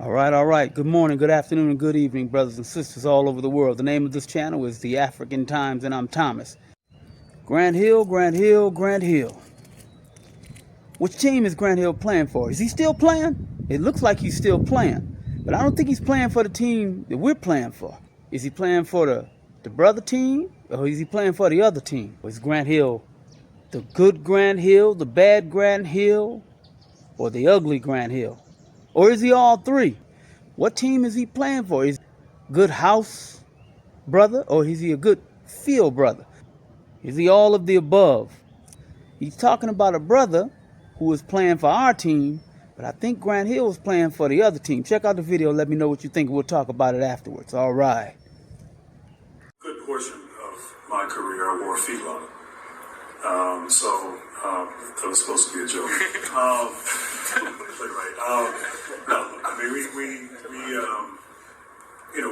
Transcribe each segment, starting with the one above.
All right. Good morning, good afternoon, and good evening, brothers and sisters all over the world. The name of this channel is The African Times, and I'm Thomas. Grant Hill, Grant Hill, Grant Hill. Which team is Grant Hill playing for? Is he still playing? It looks like he's still playing, but I don't think he's playing for the team that we're playing for. Is he playing for the brother team, or is he playing for the other team? Or is Grant Hill the good Grant Hill, the bad Grant Hill, or the ugly Grant Hill? Or is he all three? What team is he playing for? Is he a good house brother, or is he a good field brother? Is he all of the above? He's talking about a brother who was playing for our team, but I think Grant Hill was playing for the other team. Check out the video. Let me know what you think. We'll talk about it afterwards. All right. Good portion of my career I wore feetlock. That was supposed to be a joke. No, I mean,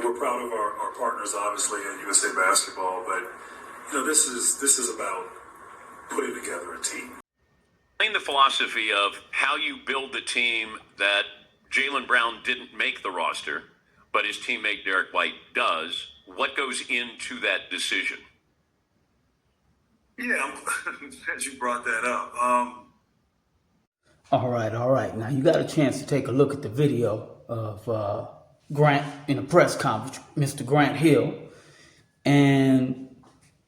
we're proud of our partners, obviously, in USA Basketball, but, this is about putting together a team. Explain the philosophy of how you build the team that Jaylen Brown didn't make the roster, but his teammate Derek White does. What goes into that decision? Yeah, I'm glad you brought that up. All right. Now, you got a chance to take a look at the video of Grant in a press conference, Mr. Grant Hill. And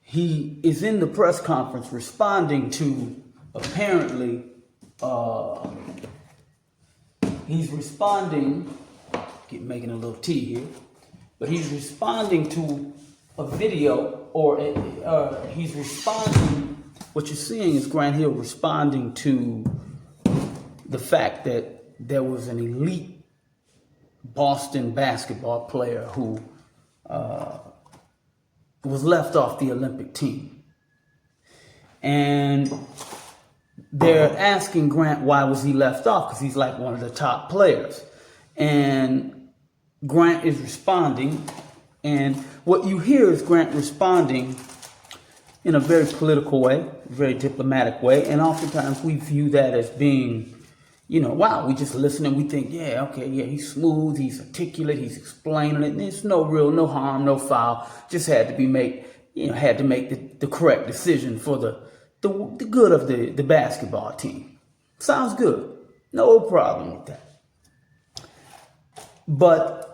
he is in the press conference responding to, apparently, he's responding, making a little tea here, but he's responding to a video, or he's responding, what you're seeing is Grant Hill responding to the fact that there was an elite Boston basketball player who was left off the Olympic team. And they're asking Grant why was he left off, because he's like one of the top players. And Grant is responding, and what you hear is Grant responding in a very political way, very diplomatic way, and oftentimes we view that as being, wow, we just listen and we think, he's smooth, he's articulate, he's explaining it, and there's no harm, no foul, just had to make the correct decision for the good of the basketball team. Sounds good. No problem with that. But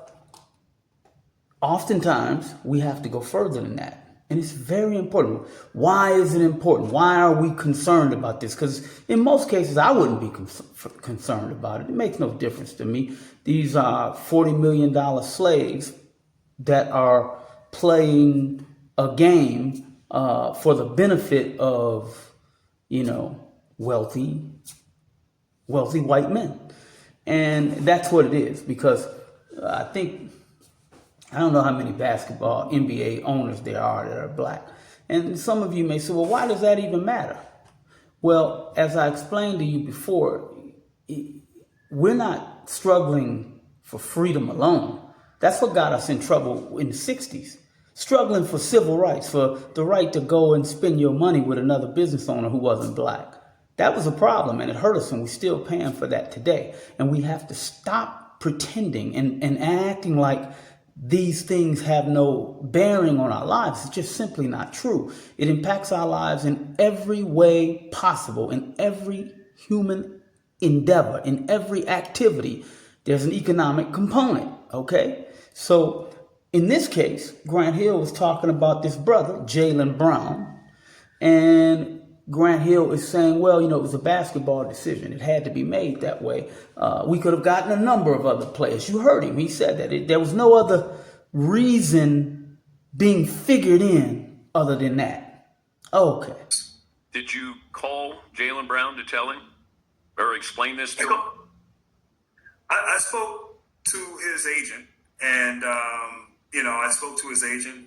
oftentimes we have to go further than that. And it's very important. Why is it important? Why are we concerned about this? Because in most cases, I wouldn't be concerned about it. It makes no difference to me. These are $40 million slaves that are playing a game for the benefit of, wealthy white men. And that's what it is, because I don't know how many basketball NBA owners there are that are black. And some of you may say, well, why does that even matter? Well, as I explained to you before, we're not struggling for freedom alone. That's what got us in trouble in the 60s. Struggling for civil rights, for the right to go and spend your money with another business owner who wasn't black. That was a problem, and it hurt us, and we're still paying for that today. And we have to stop pretending and acting like these things have no bearing on our lives. It's just simply not true. It impacts our lives in every way possible, in every human endeavor, in every activity. There's an economic component, okay? So in this case, Grant Hill was talking about this brother, Jaylen Brown, and Grant Hill is saying, well, it was a basketball decision. It had to be made that way. We could have gotten a number of other players. You heard him. He said that there was no other reason being figured in other than that. Okay. Did you call Jaylen Brown to tell him or explain this to him? I spoke to his agent, and, I spoke to his agent.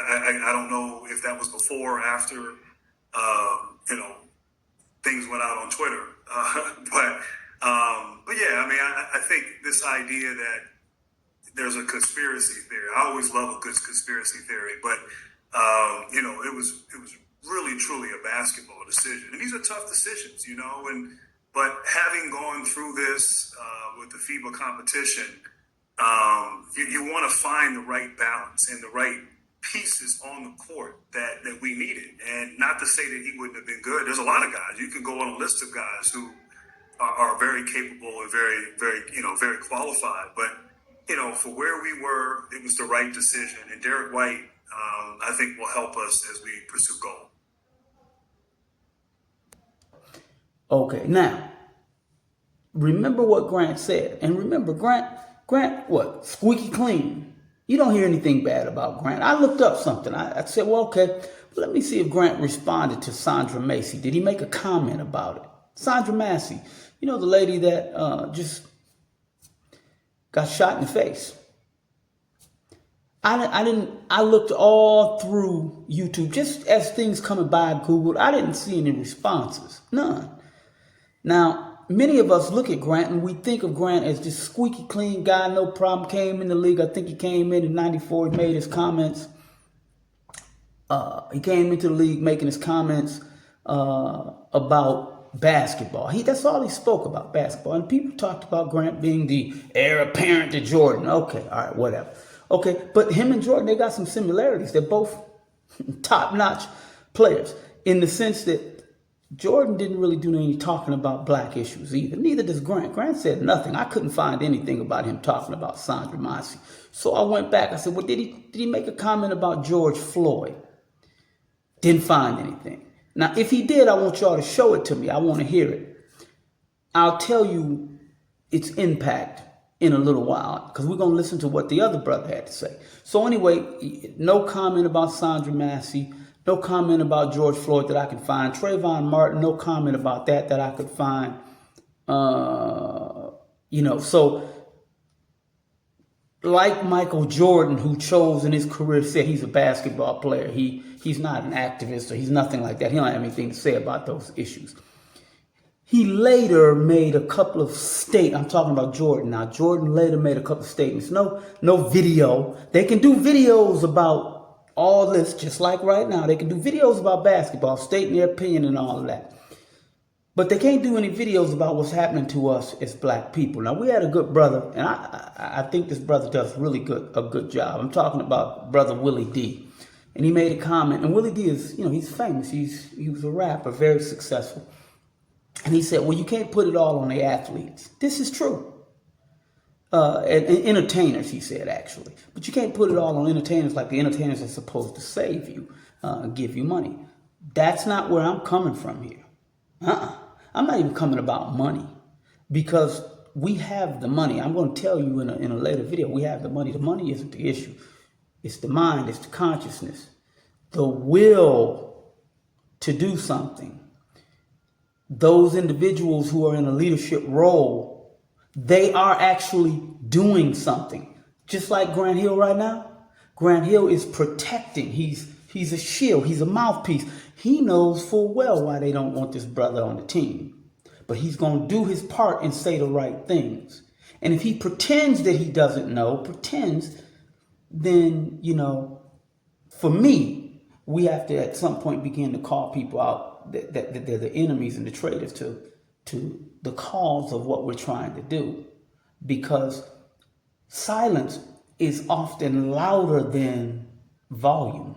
I don't know if that was before or after, things went out on Twitter. But yeah, I think this idea that there's a conspiracy theory. I always love a good conspiracy theory, but it was really truly a basketball decision, and these are tough decisions, and But having gone through this with the FIBA competition, you want to find the right balance and the right pieces on the court that we needed. And not to say that he wouldn't have been good. There's a lot of guys. You can go on a list of guys who are very capable and very qualified. But, for where we were, it was the right decision. And Derek White, I think, will help us as we pursue goal. Okay, now, remember what Grant said. And remember, Grant, what? Squeaky clean. You don't hear anything bad about Grant. I looked up something. I said, well, okay, let me see if Grant responded to Sandra Massey. Did he make a comment about it? Sandra Massey, the lady that just got shot in the face. I looked all through YouTube, just as things coming by, Googled. I didn't see any responses. None. Now, many of us look at Grant and we think of Grant as this squeaky clean guy, no problem, came in the league. I think he came in 94, he made his comments. He came into the league making his comments about basketball. That's all he spoke about, basketball. And people talked about Grant being the heir apparent to Jordan. Okay, all right, whatever. Okay, but him and Jordan, they got some similarities. They're both top-notch players in the sense that Jordan didn't really do any talking about black issues either. Neither does Grant. Grant said nothing. I couldn't find anything about him talking about Sandra Massey. So I went back. I said, well, did he make a comment about George Floyd? Didn't find anything. Now, if he did, I want y'all to show it to me. I want to hear it. I'll tell you its impact in a little while, because we're going to listen to what the other brother had to say. So anyway, no comment about Sandra Massey. No comment about George Floyd that I could find. Trayvon Martin, no comment about that I could find. So like Michael Jordan, who chose in his career, said he's a basketball player. He's not an activist or he's nothing like that. He don't have anything to say about those issues. He later made a couple of statements. I'm talking about Jordan now. Jordan later made a couple of statements. No video. They can do videos about all this, just like right now. They can do videos about basketball, stating their opinion and all of that. But they can't do any videos about what's happening to us as black people. Now, we had a good brother, and I think this brother does a good job. I'm talking about Brother Willie D. And he made a comment, and Willie D is, he's famous. He was a rapper, very successful. And he said, well, you can't put it all on the athletes. This is true. And entertainers, he said, actually. But you can't put it all on entertainers like the entertainers are supposed to save you, give you money. That's not where I'm coming from here. I'm not even coming about money, because we have the money. I'm going to tell you in a later video, we have the money. The money isn't the issue. It's the mind, it's the consciousness, the will to do something. Those individuals who are in a leadership role, they are actually doing something. Just like Grant Hill right now. Grant Hill is protecting. He's a shield. He's a mouthpiece. He knows full well why they don't want this brother on the team. But he's going to do his part and say the right things. And if he pretends that he doesn't know, then, for me, we have to at some point begin to call people out that they're the enemies and the traitors to the cause of what we're trying to do. Because silence is often louder than volume.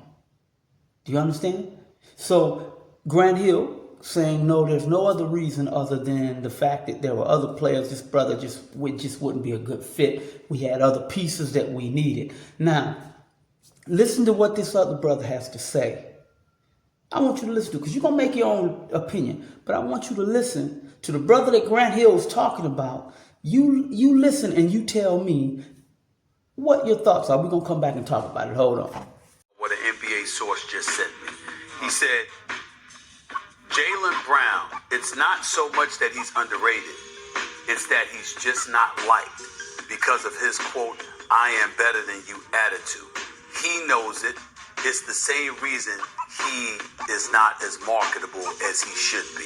Do you understand? So Grant Hill saying, no, there's no other reason other than the fact that there were other players. This brother just wouldn't be a good fit. We had other pieces that we needed. Now, listen to what this other brother has to say. I want you to listen to it, because you're going to make your own opinion. But I want you to listen to the brother that Grant Hill is talking about. You listen and you tell me what your thoughts are. We're going to come back and talk about it. Hold on. What an NBA source just sent me. He said, Jaylen Brown, it's not so much that he's underrated. It's that he's just not liked because of his, quote, I am better than you attitude. He knows it. It's the same reason he is not as marketable as he should be.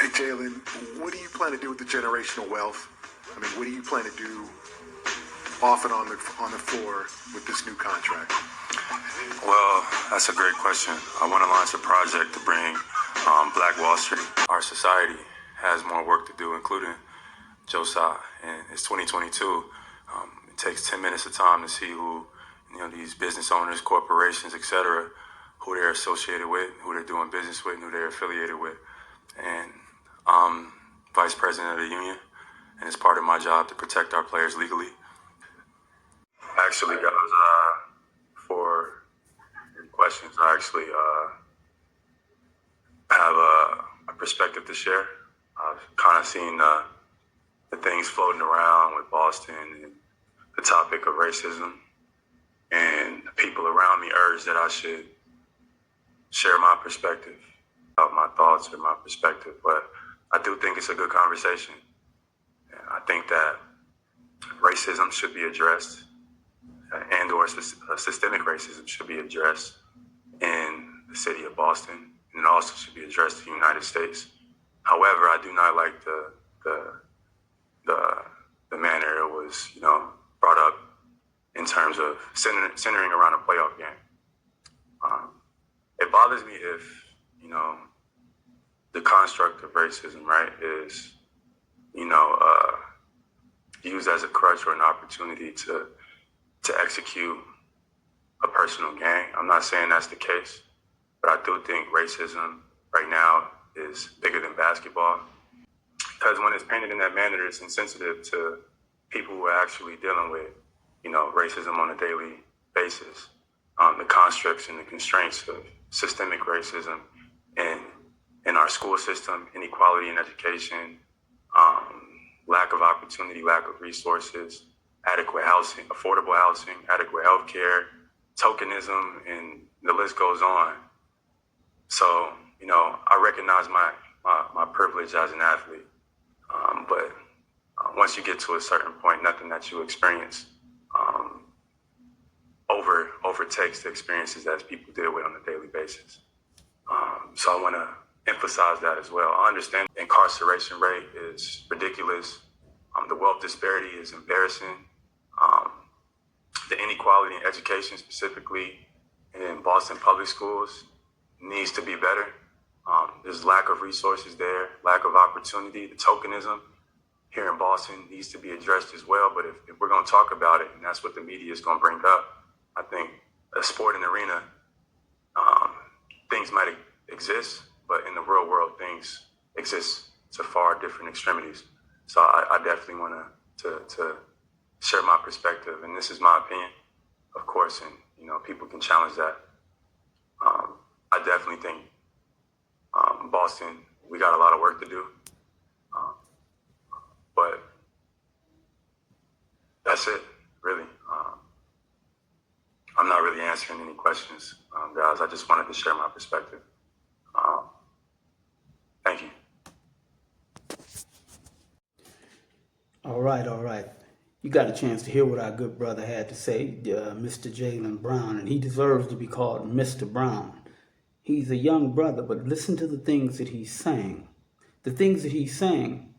Hey, Jaylen, what do you plan to do with the generational wealth? I mean, what do you plan to do off and on the floor with this new contract? Well, that's a great question. I want to launch a project to bring Black Wall Street. Our society has more work to do, including Josiah. And it's 2022. It takes 10 minutes of time to see who, these business owners, corporations, etc., who they're associated with, who they're doing business with, and who they're affiliated with. And I'm vice president of the union, and it's part of my job to protect our players legally. Actually, guys, for your questions, I actually have a perspective to share. I've kind of seen the things floating around with Boston and the topic of racism, and the people around me urge that I should share my perspective, about my thoughts and my perspective. But I do think it's a good conversation. And I think that racism should be addressed, and/or systemic racism should be addressed in the city of Boston, and it also should be addressed in the United States. However, I do not like the manner it was, brought up in terms of centering around a playoff game. It bothers me if, the construct of racism, right, is, used as a crutch or an opportunity to execute a personal gain. I'm not saying that's the case, but I do think racism right now is bigger than basketball, because when it's painted in that manner, it's insensitive to people who are actually dealing with, racism on a daily basis. The constructs and the constraints of systemic racism in our school system, inequality in education, lack of opportunity, lack of resources, adequate housing, affordable housing, adequate health care, tokenism, and the list goes on. So, I recognize my privilege as an athlete. But once you get to a certain point, nothing that you experience overtakes the experiences that people deal with on a daily basis. So I want to emphasize that as well. I understand the incarceration rate is ridiculous. The wealth disparity is embarrassing. The inequality in education, specifically in Boston public schools, needs to be better. There's lack of resources there, lack of opportunity. The tokenism here in Boston needs to be addressed as well. But if we're going to talk about it, and that's what the media is going to bring up, I think a sporting arena, things might exist, but in the real world, things exist to far different extremities. So I definitely want to share my perspective, and this is my opinion, of course, and people can challenge that. I definitely think Boston, we got a lot of work to do, but that's it, really. I'm not really answering any questions, guys. I just wanted to share my perspective. Thank you. All right. You got a chance to hear what our good brother had to say, Mr. Jaylen Brown, and he deserves to be called Mr. Brown. He's a young brother, but listen to the things that he's saying. The things that he's saying,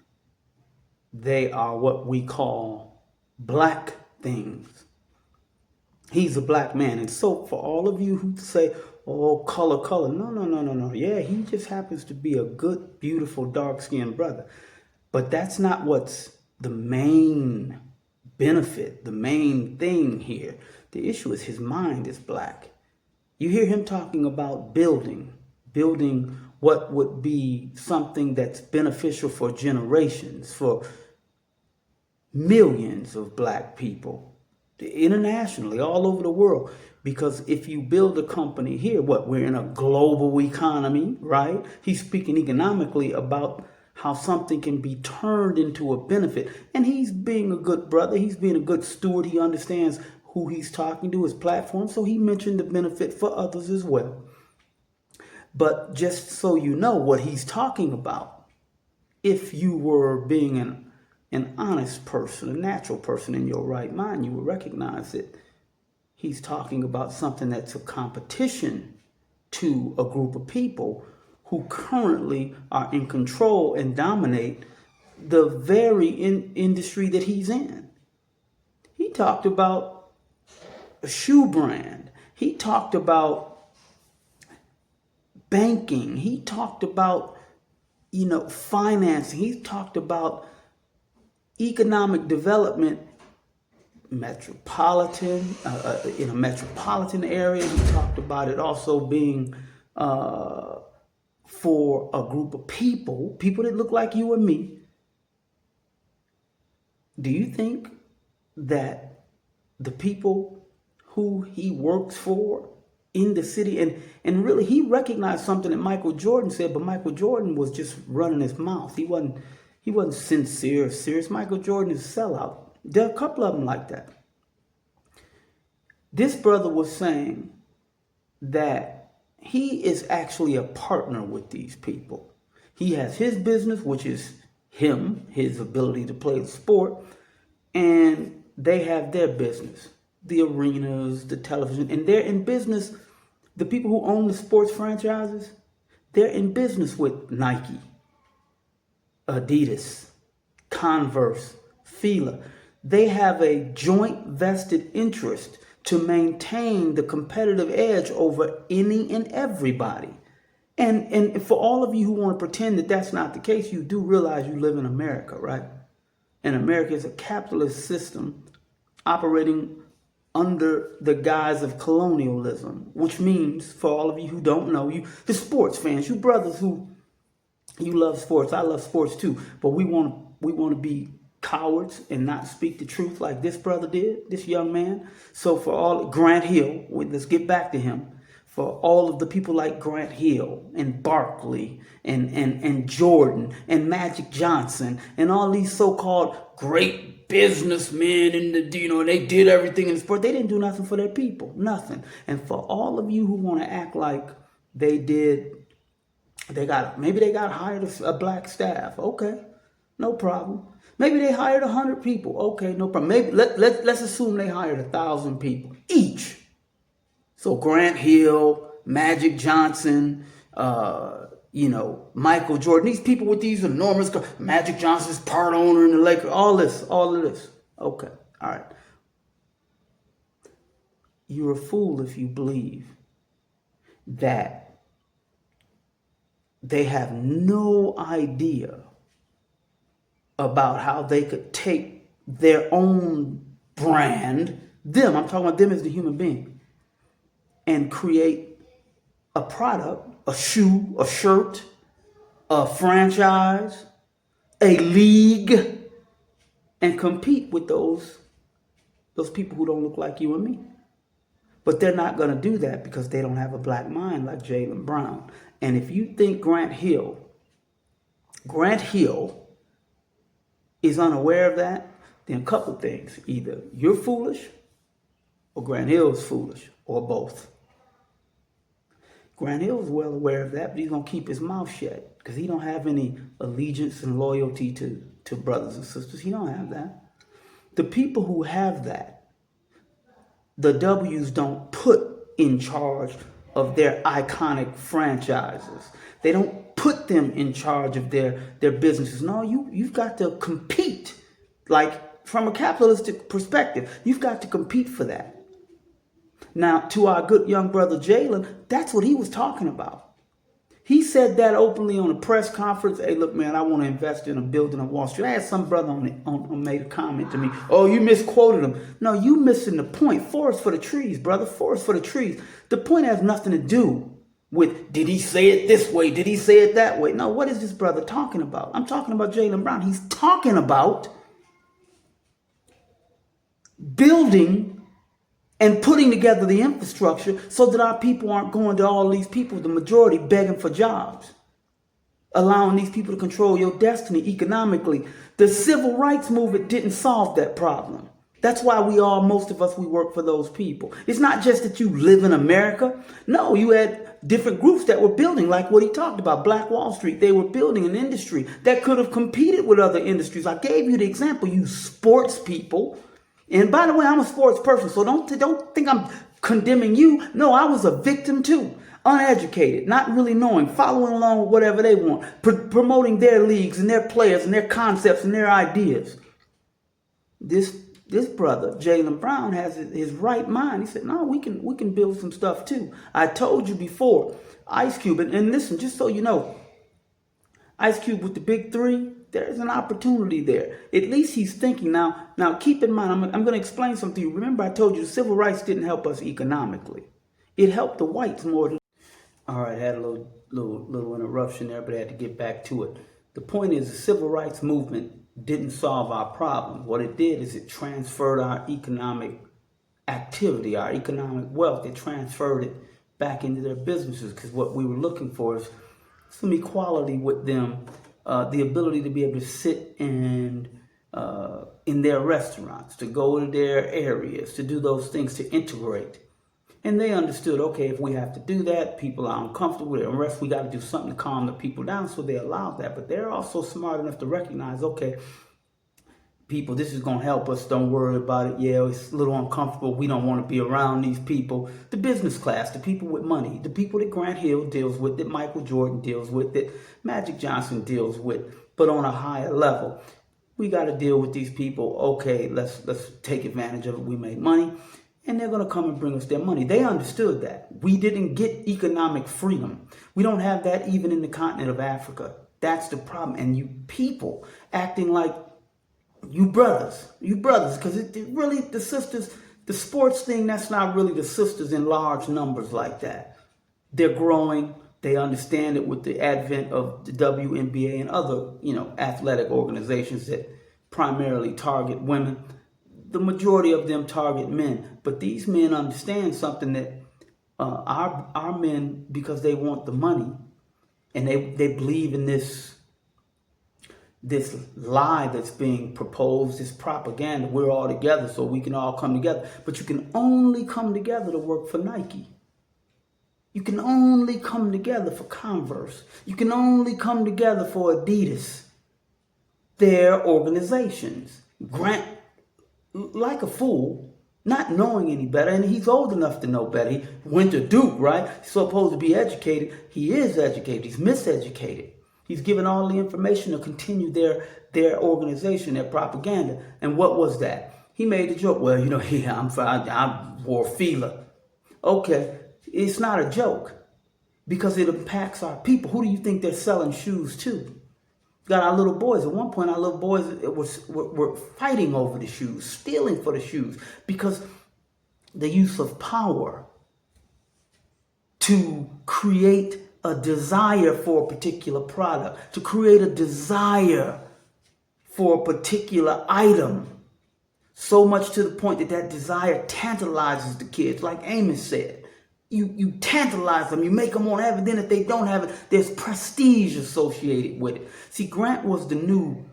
they are what we call black things. He's a black man. And so for all of you who say, oh, color. No. Yeah, he just happens to be a good, beautiful, dark-skinned brother. But that's not what's the main benefit, the main thing here. The issue is his mind is black. You hear him talking about building what would be something that's beneficial for generations, for millions of black people, internationally, all over the world. Because if you build a company here, we're in a global economy, right? He's speaking economically about how something can be turned into a benefit. And he's being a good brother. He's being a good steward. He understands who he's talking to, his platform. So he mentioned the benefit for others as well. But just so you know what he's talking about, if you were being an honest person, a natural person in your right mind, you would recognize that he's talking about something that's a competition to a group of people who currently are in control and dominate the very industry that he's in. He talked about a shoe brand. He talked about banking. He talked about financing. He's talked about economic development, metropolitan, in a metropolitan area. He talked about it also being for a group of people that look like you and me. Do you think that the people who he works for in the city, and really he recognized something that Michael Jordan said, but Michael Jordan was just running his mouth. He wasn't sincere, serious. Michael Jordan is a sellout. There are a couple of them like that. This brother was saying that he is actually a partner with these people. He has his business, which is him, his ability to play the sport, and they have their business, the arenas, the television, and they're in business. The people who own the sports franchises, they're in business with Nike, Adidas, Converse, Fila. They have a joint vested interest to maintain the competitive edge over any and everybody. And for all of you who want to pretend that that's not the case, you do realize you live in America, right? And America is a capitalist system operating under the guise of colonialism, which means, for all of you who don't know, you, the sports fans, you brothers who, you love sports, I love sports too, but we want to be cowards and not speak the truth like this brother did, this young man. So for all, Grant Hill, let's get back to him. For all of the people like Grant Hill and Barkley and Jordan and Magic Johnson and all these so-called great businessmen and they did everything in the sport. They didn't do nothing for their people, nothing. And for all of you who want to act like maybe they got hired a black staff. Okay, no problem. Maybe they hired 100 people. Okay, no problem. Maybe let's assume they hired 1,000 people each. So Grant Hill, Magic Johnson, Michael Jordan, these people with these enormous, Magic Johnson's part owner in the Lakers, all of this. Okay, all right. You're a fool if you believe that they have no idea about how they could take their own brand, I'm talking about them as the human being, and create a product, a shoe, a shirt, a franchise, a league, and compete with those people who don't look like you and me. But they're not going to do that because they don't have a black mind like Jaylen Brown. And if you think Grant Hill is unaware of that, then a couple things. Either you're foolish or Grant Hill is foolish, or both. Grant Hill is well aware of that, but he's going to keep his mouth shut because he don't have any allegiance and loyalty to brothers and sisters. He don't have that. The people who have that, the W's don't put in charge of their iconic franchises. They don't put them in charge of their businesses. No, you've got to compete. Like, from a capitalistic perspective, you've got to compete for that. Now, to our good young brother Jaylen, that's what he was talking about. He said that openly on a press conference. Hey, look, man, I want to invest in a building on Wall Street. I had some brother made a comment to me. Oh, you misquoted him. No, you missing the point. Forest for the trees, brother. Forest for the trees. The point has nothing to do with, did he say it this way? Did he say it that way? No, what is this brother talking about? I'm talking about Jaylen Brown. He's talking about building and putting together the infrastructure so that our people aren't going to all these people, the majority, begging for jobs. Allowing these people to control your destiny economically. The civil rights movement didn't solve that problem. That's why most of us work for those people. It's not just that you live in America. No, you had different groups that were building, like what he talked about, Black Wall Street. They were building an industry that could have competed with other industries. I gave you the example, you sports people. And by the way, I'm a sports person, so don't think I'm condemning you. No, I was a victim too. Uneducated, not really knowing, following along with whatever they want, promoting their leagues and their players and their concepts and their ideas. This brother, Jaylen Brown, has his right mind. He said, no, we can build some stuff too. I told you before, Ice Cube, and listen, just so you know, Ice Cube with the big three, there's an opportunity there. At least he's thinking now. Now, keep in mind, I'm going to explain something to you. Remember, I told you civil rights didn't help us economically. It helped the whites more than... All right, had a little interruption there, but I had to get back to it. The point is, the civil rights movement didn't solve our problem. What it did is it transferred our economic activity, our economic wealth. It transferred it back into their businesses, because what we were looking for is some equality with them, the ability to be able to sit and in their restaurants, to go to their areas, to do those things, to integrate. And they understood, okay, if we have to do that, people are uncomfortable with it. Unless we got to do something to calm the people down, so they allowed that. But they're also smart enough to recognize, okay, people, this is going to help us. Don't worry about it. Yeah, it's a little uncomfortable. We don't want to be around these people. The business class, the people with money, the people that Grant Hill deals with, that Michael Jordan deals with, that Magic Johnson deals with, but on a higher level. We got to deal with these people. Okay, let's take advantage of it. We make money. And they're going to come and bring us their money. They understood that. We didn't get economic freedom. We don't have that even in the continent of Africa. That's the problem. And you people acting like you brothers, because it really, the sisters, the sports thing, that's not really the sisters in large numbers like that. They're growing. They understand it with the advent of the WNBA and other, athletic organizations that primarily target women. The majority of them target men, but these men understand something, that our men, because they want the money, and they believe in this lie that's being proposed, this propaganda. We're all together, so we can all come together. But you can only come together to work for Nike. You can only come together for Converse. You can only come together for Adidas. Their organizations. Grant, like a fool, not knowing any better, and he's old enough to know better. He went to Duke, right? He's supposed to be educated. He is educated. He's miseducated. He's given all the information to continue their organization, their propaganda. And what was that? He made a joke. Well, I wore Fila. Okay, it's not a joke, because it impacts our people. Who do you think they're selling shoes to? Got our little boys. At one point, our little boys were fighting over the shoes, stealing for the shoes, because the use of power to create a desire for a particular product, to create a desire for a particular item, so much to the point that that desire tantalizes the kids. Like Amos said, you tantalize them, you make them want to have it. Then if they don't have it, there's prestige associated with it. See, Grant was the new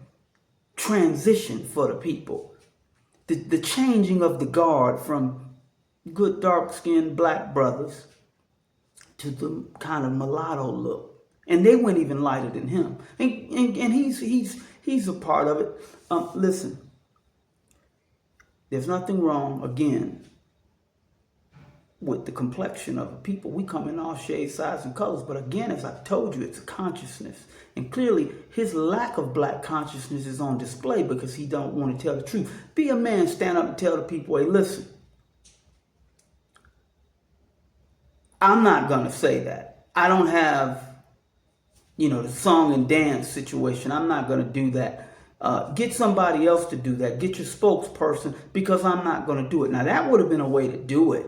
transition for the people. The changing of the guard from good dark-skinned black brothers to the kind of mulatto look. And they went even lighter than him. And he's a part of it. Listen, there's nothing wrong, again, with the complexion of the people. We come in all shades, sizes, and colors. But again, as I've told you, it's a consciousness. And clearly, his lack of black consciousness is on display, because he don't want to tell the truth. Be a man, stand up and tell the people, hey, listen, I'm not going to say that. I don't have, the song and dance situation. I'm not going to do that. Get somebody else to do that. Get your spokesperson, because I'm not going to do it. Now, that would have been a way to do it.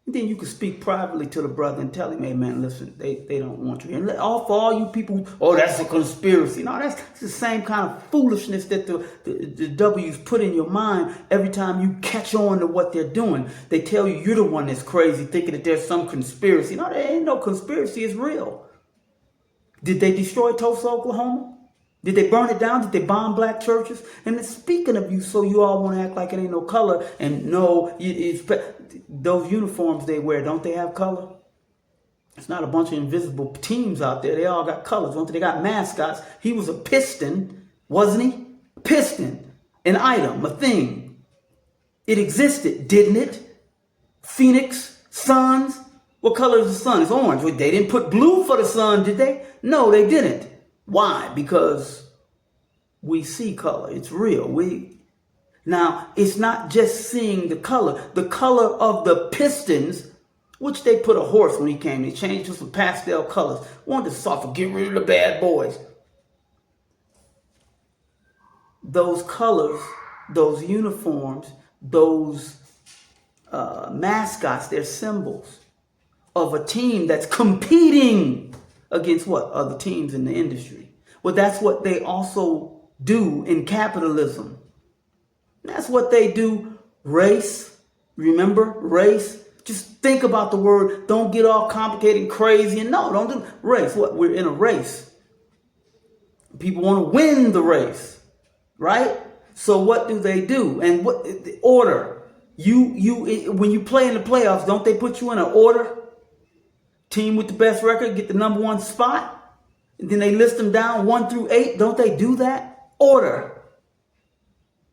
And then you could speak privately to the brother and tell him, hey, man, listen, they don't want you. And for all you people, that's a conspiracy. No, that's the same kind of foolishness that the W's put in your mind every time you catch on to what they're doing. They tell you you're the one that's crazy, thinking that there's some conspiracy. No, there ain't no conspiracy. It's real. Did they destroy Tulsa, Oklahoma? Did they burn it down? Did they bomb black churches? And then, speaking of you, so you all want to act like it ain't no color, and no, those uniforms they wear, don't they have color? It's not a bunch of invisible teams out there. They all got colors. Don't they got mascots? He was a Piston, wasn't he? Piston, an item, a thing. It existed, didn't it? Phoenix, Suns. What color is the sun? It's orange. They didn't put blue for the sun, did they? No, they didn't. Why? Because we see color. It's real. Now, it's not just seeing the color of the Pistons, which they put a horse when he came. They changed to some pastel colors. Wanted to soften, get rid of the bad boys. those colors, those uniforms, those mascots, they're symbols of a team that's competing against what? Other teams in the industry. Well, that's what they also do in capitalism. That's what they do. Race. Remember? Race. Just think about the word. Don't get all complicated and crazy. And no, don't do race. What? We're in a race. People want to win the race. Right? So what do they do? And what the order? When you play in the playoffs, don't they put you in an order? Team with the best record get the number one spot. And then they list them down 1 through 8. Don't they do that? Order.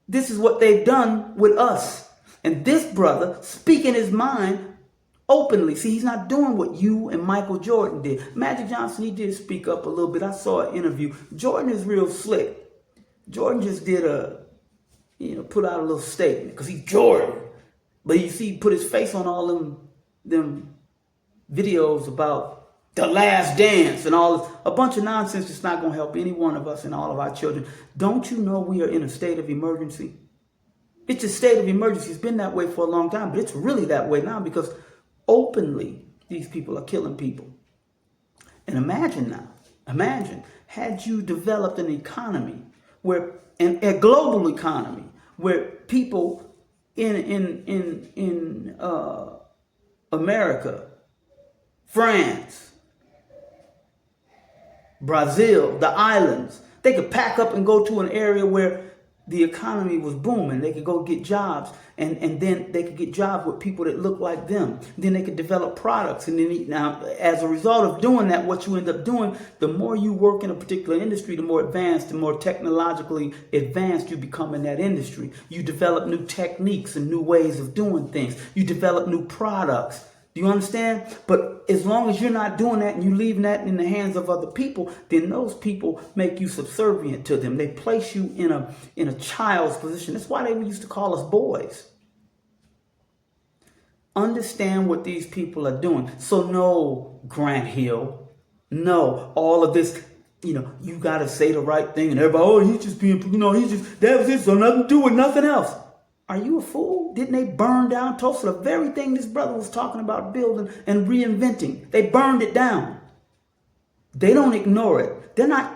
This is what they've done with us. And this brother speaking his mind openly. See, he's not doing what you and Michael Jordan did. Magic Johnson, he did speak up a little bit. I saw an interview. Jordan is real slick. Jordan just did put out a little statement because he's Jordan. But you see, he put his face on all them videos about the last dance and all this, a bunch of nonsense that's not going to help any one of us and all of our children. Don't you know we are in a state of emergency? It's a state of emergency. It's been that way for a long time, but it's really that way now because openly these people are killing people. And imagine had you developed an economy where, a global economy where people in America, France, Brazil, the islands, they could pack up and go to an area where the economy was booming. They could go get jobs, and then they could get jobs with people that look like them. Then they could develop products. And then now, as a result of doing that, what you end up doing, the more you work in a particular industry, the more advanced, the more technologically advanced you become in that industry. You develop new techniques and new ways of doing things. You develop new products. Do you understand? But as long as you're not doing that and you leaving that in the hands of other people, then those people make you subservient to them. They place you in a child's position. That's why they used to call us boys. Understand what these people are doing. So no, Grant Hill, no, all of this, you got to say the right thing. And everybody, he's just being, that was it, so nothing to do with nothing else. Are you a fool? Didn't they burn down Tulsa? The very thing this brother was talking about building and reinventing. They burned it down. They don't ignore it. They're not.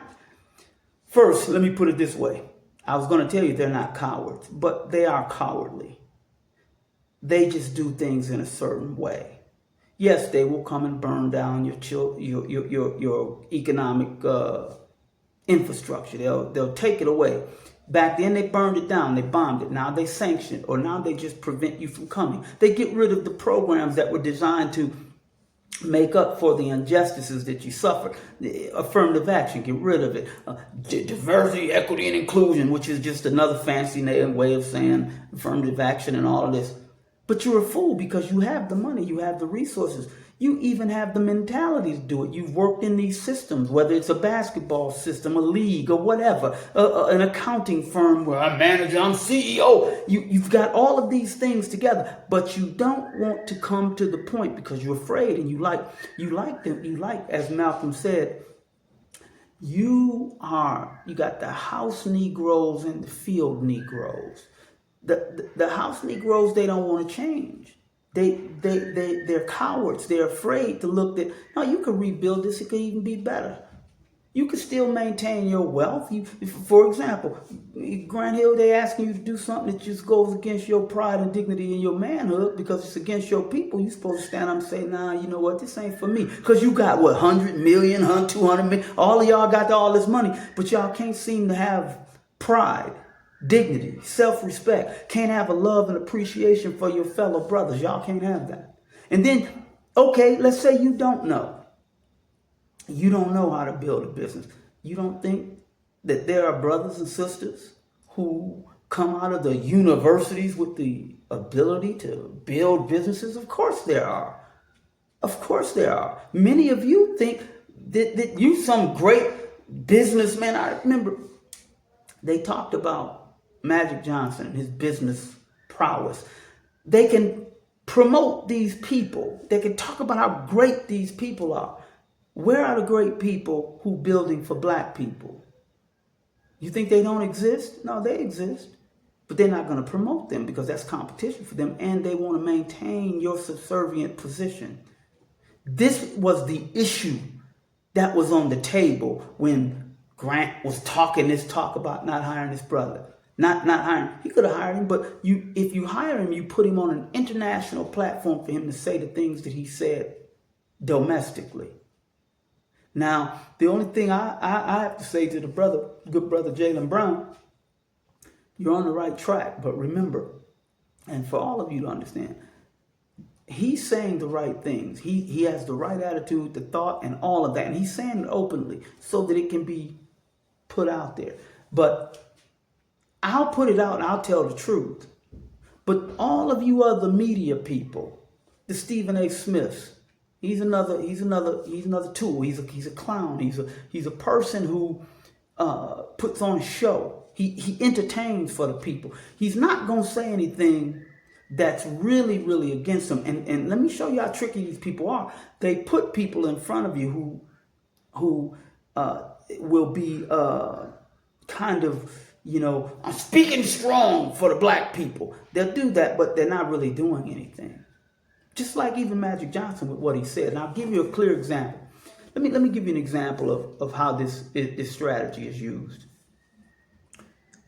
First, let me put it this way. I was going to tell you they're not cowards, but they are cowardly. They just do things in a certain way. Yes, they will come and burn down your economic infrastructure. They'll take it away. Back then they burned it down, they bombed it. Now they sanction it, or now they just prevent you from coming. They get rid of the programs that were designed to make up for the injustices that you suffered. Affirmative action, get rid of it. Diversity, equity, and inclusion, which is just another fancy way of saying affirmative action and all of this. But you're a fool because you have the money, you have the resources. You even have the mentality to do it. You've worked in these systems, whether it's a basketball system, a league, or whatever, an accounting firm where I'm manager, I'm CEO. You've got all of these things together, but you don't want to come to the point because you're afraid and you like them. You like, as Malcolm said, you got the house Negroes and the field Negroes. The house Negroes, they don't want to change. They're cowards. They're afraid to look that, no, you can rebuild this. It could even be better. You can still maintain your wealth. For example, Grant Hill, they asking you to do something that just goes against your pride and dignity and your manhood because it's against your people. You're supposed to stand up and say, nah, you know what, this ain't for me. Because you got, 100 million, 200 million. All of y'all got all this money, but y'all can't seem to have pride, dignity, self-respect. Can't have a love and appreciation for your fellow brothers. Y'all can't have that. And then, okay, let's say you don't know. You don't know how to build a business. You don't think that there are brothers and sisters who come out of the universities with the ability to build businesses? Of course there are. Of course there are. Many of you think that you some great businessman. I remember they talked about Magic Johnson and his business prowess. They can promote these people. They can talk about how great these people are. Where are the great people who building for black people? You think they don't exist? No, they exist. But they're not going to promote them because that's competition for them, and they want to maintain your subservient position. This was the issue that was on the table when Grant was talking this talk about not hiring his brother. Not hiring. He could have hired him, but if you hire him, you put him on an international platform for him to say the things that he said domestically. Now, the only thing I have to say to the good brother Jaylen Brown, you're on the right track. But remember, and for all of you to understand, he's saying the right things. He has the right attitude, the thought, and all of that. And he's saying it openly so that it can be put out there. But I'll put it out and I'll tell the truth. But all of you other media people, the Stephen A. Smiths, he's another tool. He's a clown. He's a person who puts on a show. He entertains for the people. He's not gonna say anything that's really, really against him. And let me show you how tricky these people are. They put people in front of you who will be kind of, I'm speaking strong for the black people. They'll do that, but they're not really doing anything. Just like even Magic Johnson with what he said. And I'll give you a clear example. Let me give you an example of how this strategy is used.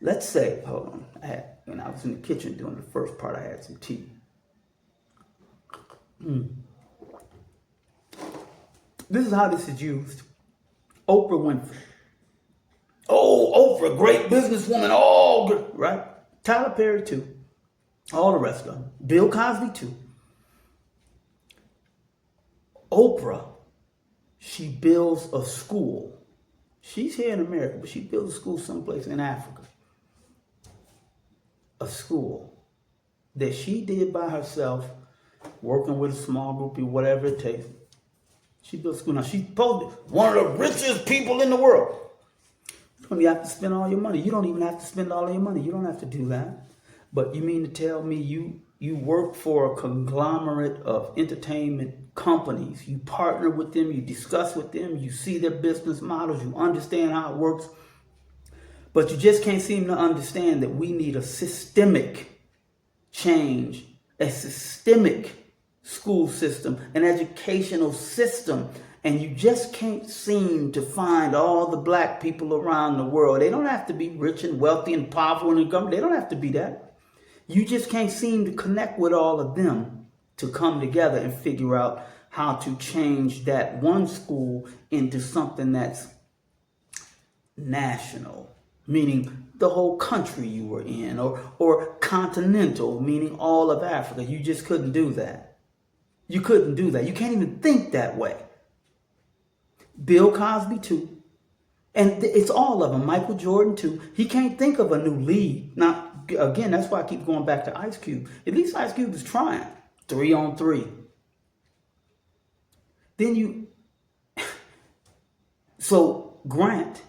Let's say, hold on, when I was in the kitchen doing the first part, I had some tea. This is how this is used. Oprah Winfrey. Oh, Oprah, great businesswoman, all good, right? Tyler Perry too. All the rest of them. Bill Cosby too. Oprah, she builds a school. She's here in America, but she builds a school someplace in Africa. A school that she did by herself, working with a small group or whatever it takes. She built a school. Now, she's supposed to be one of the richest people in the world. You don't even have to spend all your money. You don't even have to spend all of your money. You don't have to do that. But you mean to tell me you work for a conglomerate of entertainment companies. You partner with them. You discuss with them. You see their business models. You understand how it works. But you just can't seem to understand that we need a systemic change, a systemic school system, an educational system. And you just can't seem to find all the black people around the world. They don't have to be rich and wealthy and powerful in the government. They don't have to be that. You just can't seem to connect with all of them to come together and figure out how to change that one school into something that's national, meaning the whole country you were in, or continental, meaning all of Africa. You just couldn't do that. You couldn't do that. You can't even think that way. Bill Cosby too. And it's all of them. Michael Jordan too. He can't think of a new league. Now, again, that's why I keep going back to Ice Cube. At least Ice Cube is trying. 3-on-3. Then so Grant,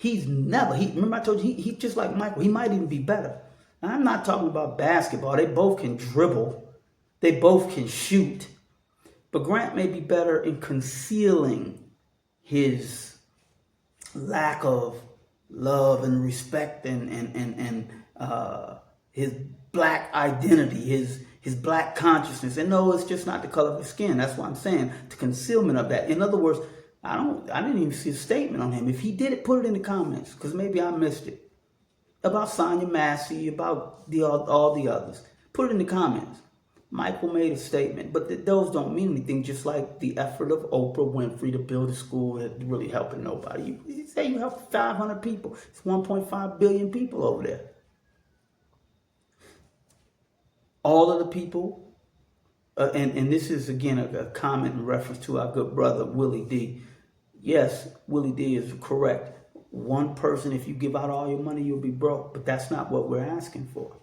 remember I told you, he's just like Michael. He might even be better. Now, I'm not talking about basketball. They both can dribble. They both can shoot. But Grant may be better in concealing his lack of love and respect and his black identity, his black consciousness. And no, it's just not the color of his skin. That's what I'm saying. The concealment of that. In other words, I didn't even see a statement on him. If he did it, put it in the comments, because maybe I missed it. About Sonya Massey, about all the others. Put it in the comments. Michael made a statement, but those don't mean anything, just like the effort of Oprah Winfrey to build a school that really helping nobody. You say you help 500 people. It's 1.5 billion people over there. All of the people, and this is, again, a comment in reference to our good brother, Willie D. Yes, Willie D is correct. One person, if you give out all your money, you'll be broke. But that's not what we're asking for.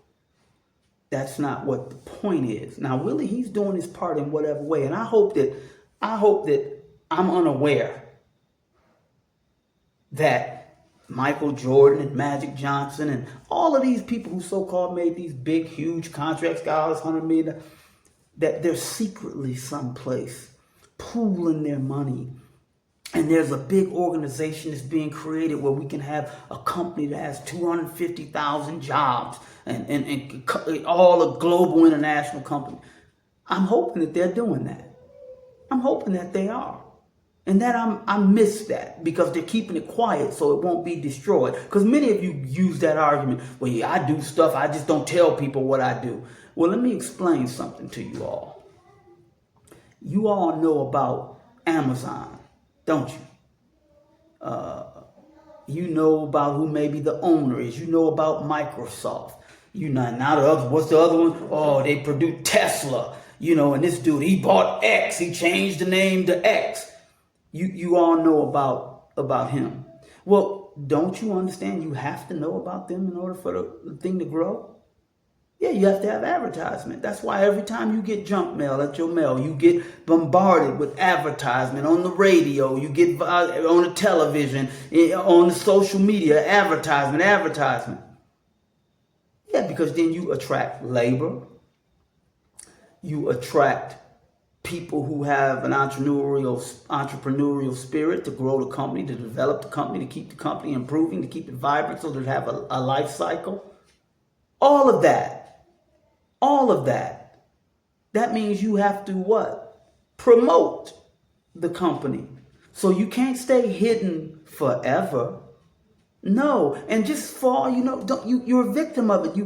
That's not what the point is. Now, Willie, he's doing his part in whatever way. And I hope that I'm unaware that Michael Jordan and Magic Johnson and all of these people who so-called made these big, huge contracts, got all this $100 million, that they're secretly someplace pooling their money And there's a big organization that's being created where we can have a company that has 250,000 jobs and all a global international company. I'm hoping that they're doing that. I'm hoping that they are. And that I miss that because they're keeping it quiet so it won't be destroyed. Because many of you use that argument, well, yeah, I do stuff, I just don't tell people what I do. Well, let me explain something to you all. You all know about Amazon, don't you? You know about who maybe the owner is. You know about Microsoft. You know, now the other, what's the other one? Oh, they produce Tesla. You know, and this dude, he bought X. He changed the name to X. You all know about him. Well, don't you understand you have to know about them in order for the thing to grow? Yeah, you have to have advertisement. That's why every time you get junk mail at your mail, you get bombarded with advertisement on the radio, you get on the television, on the social media, advertisement. Yeah, because then you attract labor. You attract people who have an entrepreneurial spirit to grow the company, to develop the company, to keep the company improving, to keep it vibrant so that it have a life cycle. All of that. That means you have to what? Promote the company. So you can't stay hidden forever. No. And just for all you know, you're a victim of it.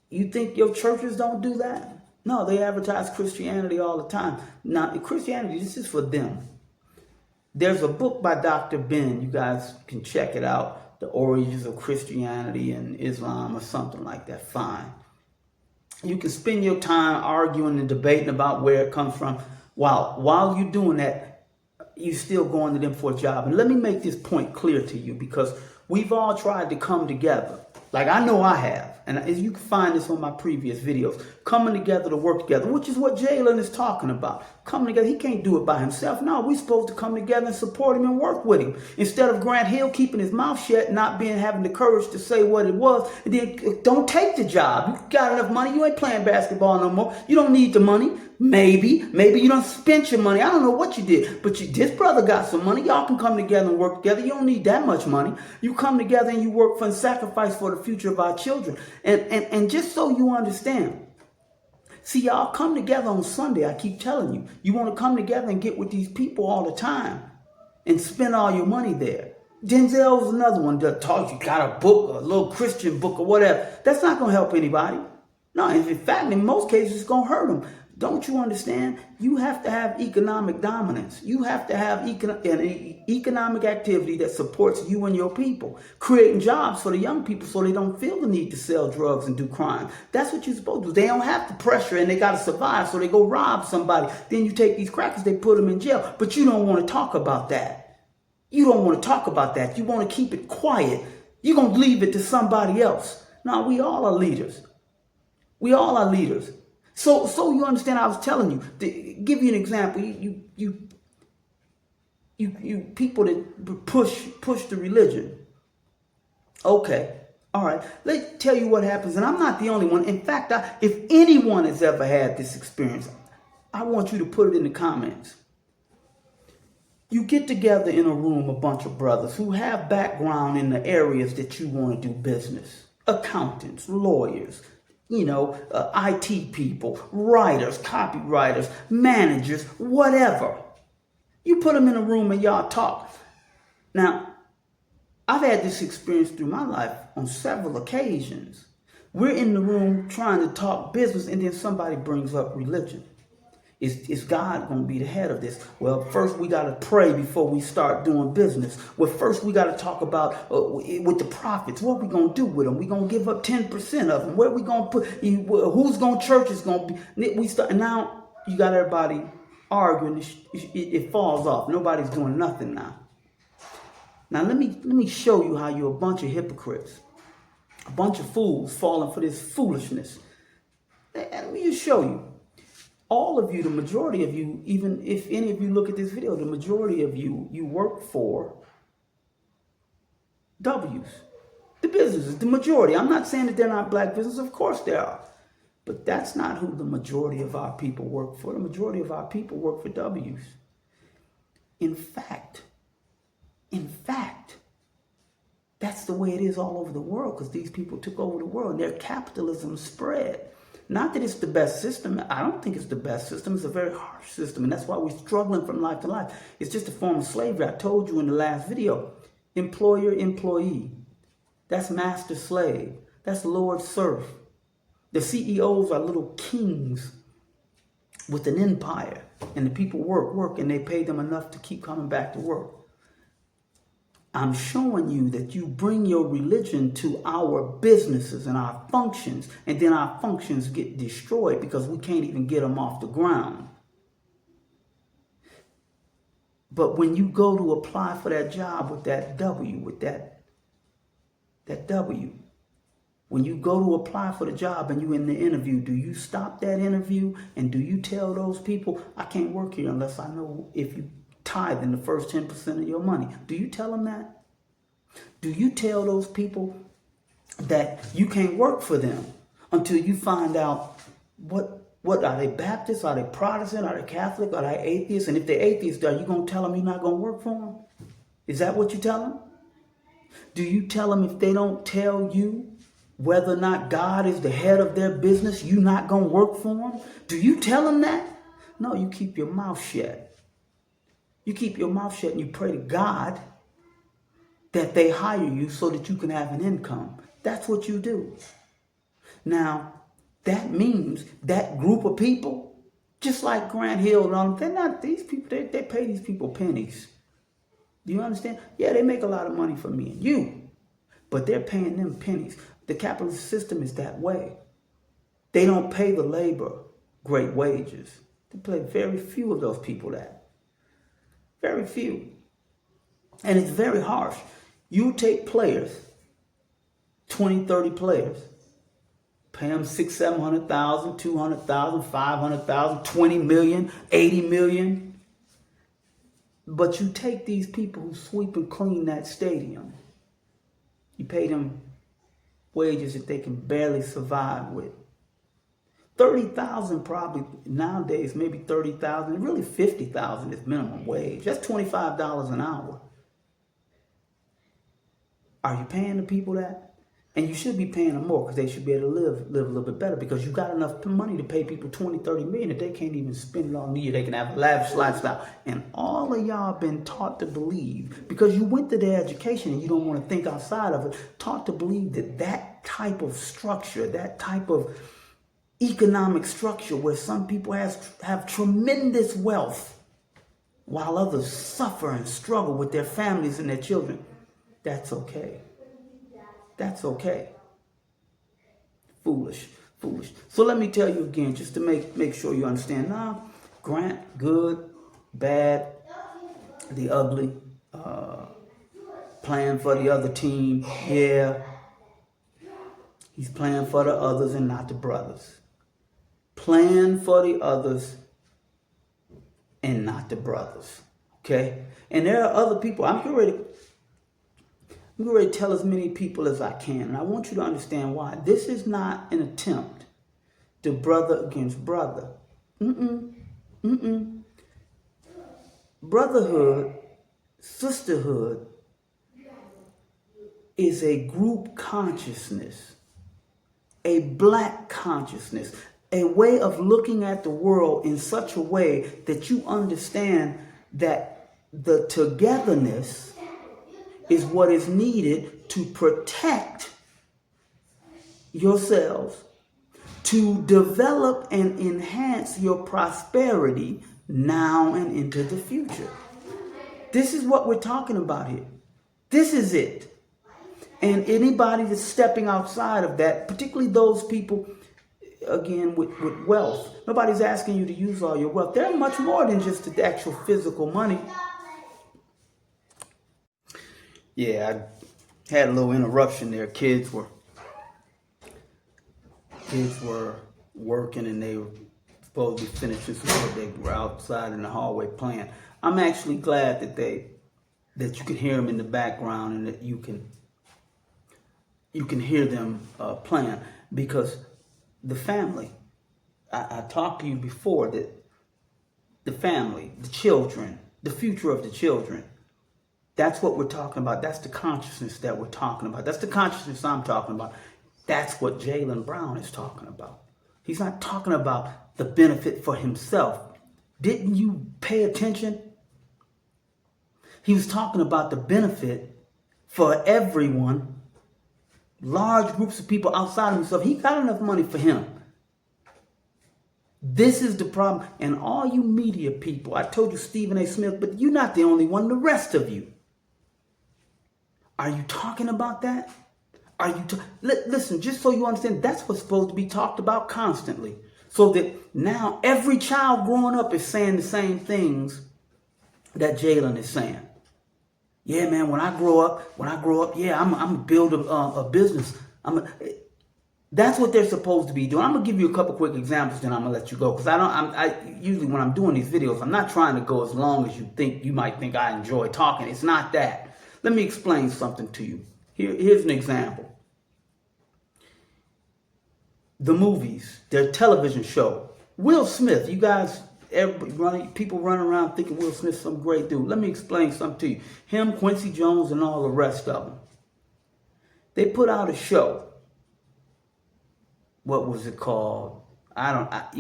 You think your churches don't do that? No, they advertise Christianity all the time. Now, Christianity, this is for them. There's a book by Dr. Ben. You guys can check it out. The Origins of Christianity and Islam or something like that. Fine. You can spend your time arguing and debating about where it comes from. While you're doing that, you're still going to them for a job. And let me make this point clear to you because we've all tried to come together. Like I know I have. And you can find this on my previous videos. Coming together to work together, which is what Jalen is talking about. Coming together, he can't do it by himself. No, we're supposed to come together and support him and work with him. Instead of Grant Hill keeping his mouth shut, not having the courage to say what it was, and then don't take the job. You got enough money. You ain't playing basketball no more. You don't need the money. Maybe you don't spend your money. I don't know what you did, but this brother got some money. Y'all can come together and work together. You don't need that much money. You come together and you work for and sacrifice for the future of our children. And just so you understand, see, y'all come together on Sunday. I keep telling you, you want to come together and get with these people all the time and spend all your money there. Denzel's another one that talks. You got a book, a little Christian book or whatever. That's not going to help anybody. No, in fact, in most cases, it's going to hurt them. Don't you understand? You have to have economic dominance. You have to have an economic activity that supports you and your people, creating jobs for the young people so they don't feel the need to sell drugs and do crime. That's what you're supposed to do. They don't have the pressure and they got to survive, so they go rob somebody. Then you take these crackers, they put them in jail. But you don't want to talk about that. You don't want to talk about that. You want to keep it quiet. You're going to leave it to somebody else. No, we all are leaders. We all are leaders. So you understand, I was telling you, to give you an example, you people that push the religion. Okay, all right, let me tell you what happens, and I'm not the only one. In fact, if anyone has ever had this experience, I want you to put it in the comments. You get together in a room, a bunch of brothers who have background in the areas that you want to do business. Accountants, lawyers, IT people, writers, copywriters, managers, whatever. You put them in a room and y'all talk. Now, I've had this experience through my life on several occasions. We're in the room trying to talk business and then somebody brings up religion. Is God going to be the head of this? Well, first we got to pray before we start doing business. Well, first we got to talk about with the prophets. What we going to do with them? We going to give up 10% of them. Where we going to put? Who's going to church is going to be? We start now. You got everybody arguing. It falls off. Nobody's doing nothing now. Now let me show you how you're a bunch of hypocrites, a bunch of fools falling for this foolishness. Let me just show you. All of you, the majority of you, even if any of you look at this video, the majority of you work for W's, the businesses, the majority. I'm not saying that they're not black businesses. Of course they are. But that's not who the majority of our people work for. The majority of our people work for W's. In fact, that's the way it is all over the world, because these people took over the world and their capitalism spread. Not that it's the best system. I don't think it's the best system. It's a very harsh system, and that's why we're struggling from life to life. It's just a form of slavery. I told you in the last video, employer, employee. That's master slave. That's lord serf. The CEOs are little kings with an empire, and the people work, and they pay them enough to keep coming back to work. I'm showing you that you bring your religion to our businesses and our functions, and then our functions get destroyed because we can't even get them off the ground. But when you go to apply for that job with that W, when you go to apply for the job and you're in the interview, do you stop that interview and do you tell those people, I can't work here unless I know if you tithe in the first 10% of your money? Do you tell them that? Do you tell those people that you can't work for them until you find out what are they Baptist? Are they Protestant? Are they Catholic? Are they atheists? And if they're atheists, are you going to tell them you're not going to work for them? Is that what you tell them? Do you tell them if they don't tell you whether or not God is the head of their business, you're not going to work for them? Do you tell them that? No, you keep your mouth shut. You keep your mouth shut and you pray to God that they hire you so that you can have an income. That's what you do. Now, that means that group of people, just like Grant Hill and all, they're not these people, they pay these people pennies. Do you understand? Yeah, they make a lot of money from me and you, but they're paying them pennies. The capitalist system is that way. They don't pay the labor great wages. They pay very few of those people that. Very few. And it's very harsh. You take players, 20, 30 players, pay them $600,000, $700,000, $200,000, $500,000, $20 million, $80 million. But you take these people who sweep and clean that stadium. You pay them wages that they can barely survive with. 30,000 probably nowadays, maybe 30,000, really 50,000 is minimum wage. That's $25 an hour. Are you paying the people that? And you should be paying them more because they should be able to live a little bit better, because you got enough money to pay people 20, 30 million that they can't even spend it on you. They can have a lavish lifestyle. And all of y'all been taught to believe, because you went to their education and you don't want to think outside of it, taught to believe that that type of structure, that type of economic structure where some people have tremendous wealth while others suffer and struggle with their families and their children, that's okay. That's okay. Foolish. So let me tell you again, just to make sure you understand. Now, Grant, good, bad, the ugly, playing for the other team, yeah. He's playing for the others and not the brothers. Playing for the others and not the brothers. Okay? And there are other people. I'm going to tell as many people as I can. And I want you to understand why. This is not an attempt to brother against brother. Brotherhood, sisterhood is a group consciousness, a black consciousness, a way of looking at the world in such a way that you understand that the togetherness is what is needed to protect yourselves, to develop and enhance your prosperity now and into the future. This is what we're talking about here. This is it. And anybody that's stepping outside of that, particularly those people, again, with wealth, nobody's asking you to use all your wealth. They're much more than just the actual physical money. Yeah, I had a little interruption there. Kids were working and they were supposed to be finishing school. They were outside in the hallway playing. I'm actually glad that you can hear them in the background and that you can hear them playing, because the family, I talked to you before, that the family, the children, the future of the children. That's what we're talking about. That's the consciousness that we're talking about. That's the consciousness I'm talking about. That's what Jaylen Brown is talking about. He's not talking about the benefit for himself. Didn't you pay attention? He was talking about the benefit for everyone, large groups of people outside of himself. He got enough money for him. This is the problem. And all you media people, I told you Stephen A. Smith, but you're not the only one, the rest of you. Are you talking about that? Are you listen, just so you understand, that's what's supposed to be talked about constantly. So that now every child growing up is saying the same things that Jaylen is saying. Yeah, man, when I grow up, yeah, I'm gonna build a business. That's what they're supposed to be doing. I'm gonna give you a couple quick examples, then I'm gonna let you go. Because I usually when I'm doing these videos, I'm not trying to go as long as you might think I enjoy talking. It's not that. Let me explain something to you. Here's an example. The movies, their television show. Will Smith, you guys, people running around thinking Will Smith's some great dude. Let me explain something to you. Him, Quincy Jones, and all the rest of them. They put out a show. What was it called? I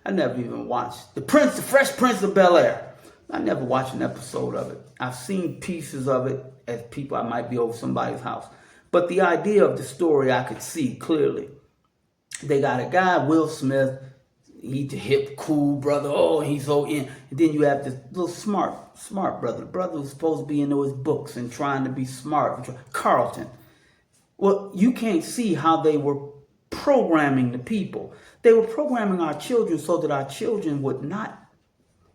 never even watched The Fresh Prince of Bel-Air. I never watched an episode of it. I've seen pieces of it as people, I might be over somebody's house. But the idea of the story I could see clearly. They got a guy, Will Smith, he's the hip, cool brother. Oh, he's so in. And then you have this little smart brother. The brother who's supposed to be into his books and trying to be smart. Carlton. Well, you can't see how they were programming the people. They were programming our children so that our children would not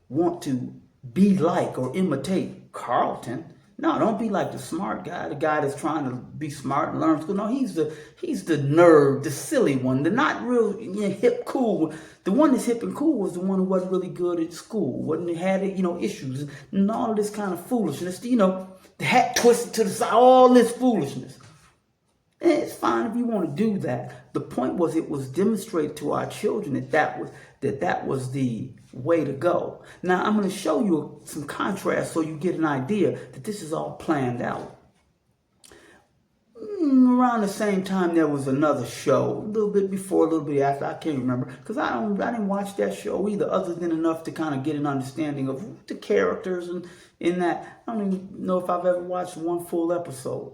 want to be like or imitate Carlton. No, don't be like the smart guy, the guy that's trying to be smart and learn school. No, he's the nerd, the silly one, the not real hip, cool. The one that's hip and cool was the one who wasn't really good at school, had issues and all of this kind of foolishness. The hat twisted to the side, all this foolishness. And it's fine if you want to do that. The point was, it was demonstrated to our children that was the way to go. Now, I'm going to show you some contrast so you get an idea that this is all planned out. Around the same time, there was another show, a little bit before, a little bit after. I can't remember because I didn't watch that show either, other than enough to kind of get an understanding of the characters and in that. I don't even know if I've ever watched one full episode.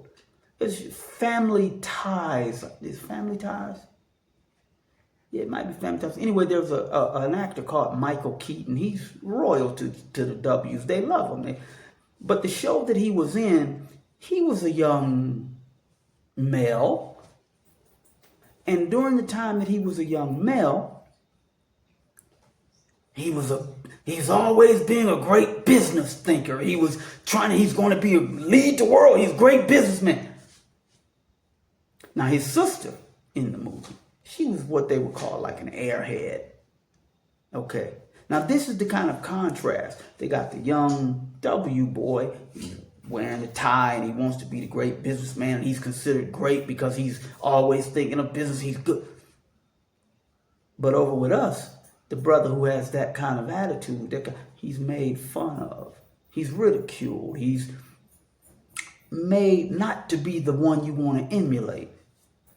It's Family Ties. Is Family Ties? Yeah, it might be Family Ties. Anyway, there's an actor called Michael Keaton. He's royal to the W's. They love him. But the show that he was in, he was a young male. And during the time that he was a young male, he's always being a great business thinker. He's going to lead the world. He's a great businessman. Now, his sister in the movie, she was what they would call like an airhead. Okay. Now, this is the kind of contrast. They got the young W boy, he's wearing a tie and he wants to be the great businessman. And he's considered great because he's always thinking of business. He's good. But over with us, the brother who has that kind of attitude, he's made fun of. He's ridiculed. He's made not to be the one you want to emulate.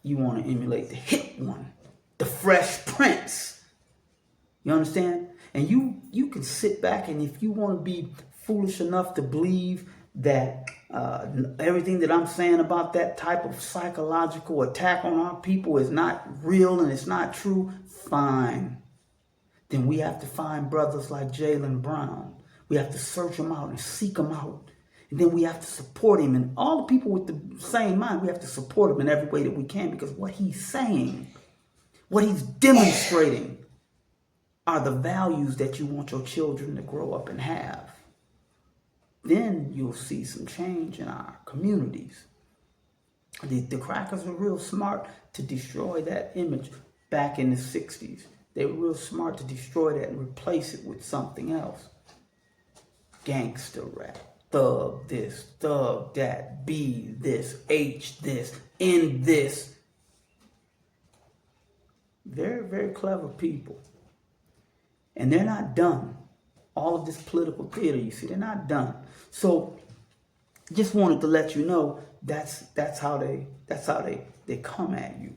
You want to emulate the hip one, the Fresh Prince. You understand? And you can sit back, and if you want to be foolish enough to believe that everything that I'm saying about that type of psychological attack on our people is not real and it's not true, fine. Then we have to find brothers like Jaylen Brown. We have to search them out and seek them out. And then we have to support him. And all the people with the same mind, we have to support him in every way that we can, because what he's saying, what he's demonstrating, are the values that you want your children to grow up and have. Then you'll see some change in our communities. The crackers were real smart to destroy that image back in the 60s. They were real smart to destroy that and replace it with something else. Gangster rap. Thug this, thug that, B this, H this, N this. Very, very clever people. And they're not done. All of this political theater, you see, they're not done. So just wanted to let you know that's how they come at you.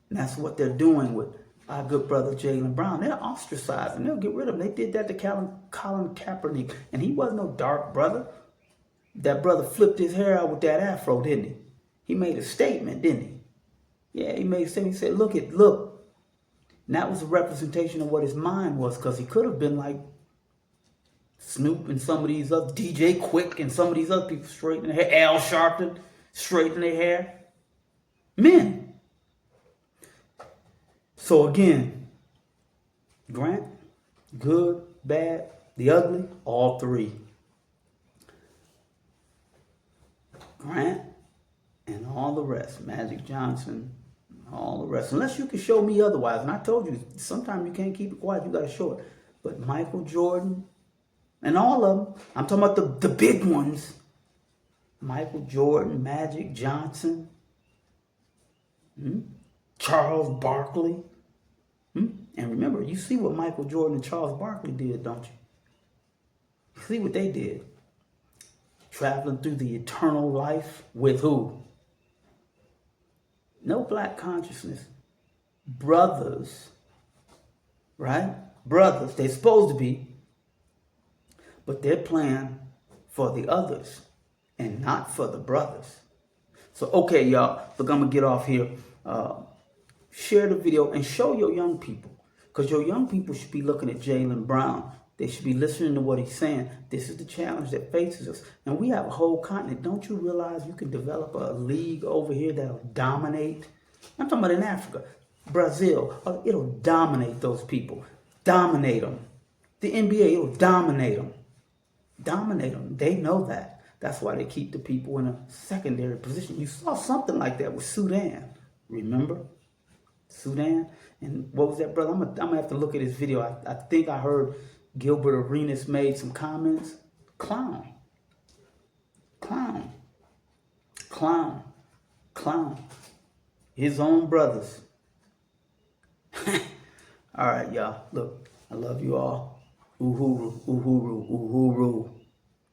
And that's what they're doing with our good brother Jaylen Brown. They're ostracizing. They'll get rid of him. They did that to Colin Kaepernick, and he wasn't no dark brother. That brother flipped his hair out with that afro, didn't he? He made a statement, didn't he? Yeah, he made a statement. He said, look. And that was a representation of what his mind was, because he could have been like Snoop and some of these other, DJ Quick and some of these other people straightening their hair, Al Sharpton straightening their hair. Men. So again, Grant, good, bad, the ugly, all three. Grant and all the rest, Magic Johnson, all the rest. Unless you can show me otherwise. And I told you, sometimes you can't keep it quiet, you got to show it. But Michael Jordan and all of them, I'm talking about the big ones. Michael Jordan, Magic Johnson, Charles Barkley. And remember, you see what Michael Jordan and Charles Barkley did, don't you? You see what they did. Traveling through the eternal life with who? No black consciousness. Brothers. Right? Brothers. They're supposed to be. But they're playing for the others and not for the brothers. So, okay, y'all. Look, I'm going to get off here. Share the video and show your young people. Because your young people should be looking at Jaylen Brown. They should be listening to what he's saying. This is the challenge that faces us. And we have a whole continent. Don't you realize you can develop a league over here that'll dominate? I'm talking about in Africa. Brazil. It'll dominate those people. Dominate them. The NBA, it'll dominate them. Dominate them. They know that. That's why they keep the people in a secondary position. You saw something like that with Sudan. Remember? Sudan. And what was that, brother? I'm gonna have to look at his video. I think I heard Gilbert Arenas made some comments. Clown. His own brothers. All right, y'all. Look, I love you all. Uhuru, uhuru, uhuru.